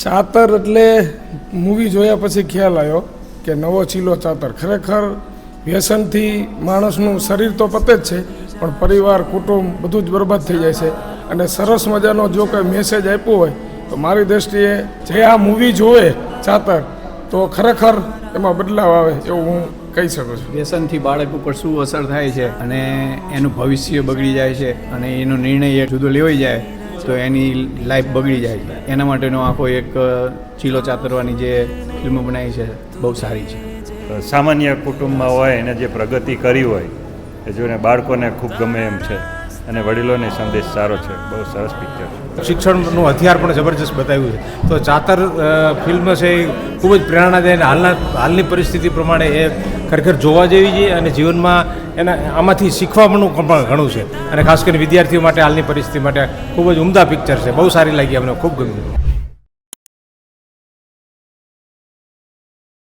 ચાતર એટલે મૂવી જોયા પછી ખ્યાલ આવ્યો કે નવો ચીલો ચાતર. ખરેખર વ્યસનથી માણસનું શરીર તો પતે જ છે, પણ પરિવાર, કુટુંબ બધું જ બરબાદ થઈ જાય છે. અને સરસ મજાનો જો કંઈ મેસેજ આપ્યો હોય તો મારી દૃષ્ટિએ જે આ મૂવી જોવે ચાતર તો ખરેખર એમાં બદલાવ આવે એવું હું કહી શકું છું. વ્યસનથી બાળક ઉપર શું અસર થાય છે અને એનું ભવિષ્ય બગડી જાય છે અને એનો નિર્ણય એક જુદો લેવાઈ જાય તો એની લાઈફ બગડી જાય છે. એના માટેનો આખો એક ચીલો ચાતરવાની જે ફિલ્મ બનાવી છે બહુ સારી છે. સામાન્ય કુટુંબમાં હોય એને જે પ્રગતિ કરી હોય એ જોઈને બાળકોને ખૂબ ગમે એમ છે અને વડીલોને સંદેશ સારો છે. બહુ સરસ પિક્ચર છે. શિક્ષણનું હથિયાર પણ જબરજસ્ત બતાવ્યું છે. તો ચાતર ફિલ્મ છે એ ખૂબ જ પ્રેરણાદાયક. હાલની પરિસ્થિતિ પ્રમાણે એ ખરેખર જોવા જેવી છે અને જીવનમાં આમાંથી શીખવાનું પણ ઘણું છે અને ખાસ કરીને વિદ્યાર્થીઓ માટે હાલની પરિસ્થિતિ માટે ખૂબ જ ઉમદા પિક્ચર છે. બહુ સારી લાગી, અમને ખૂબ ગમ્યું.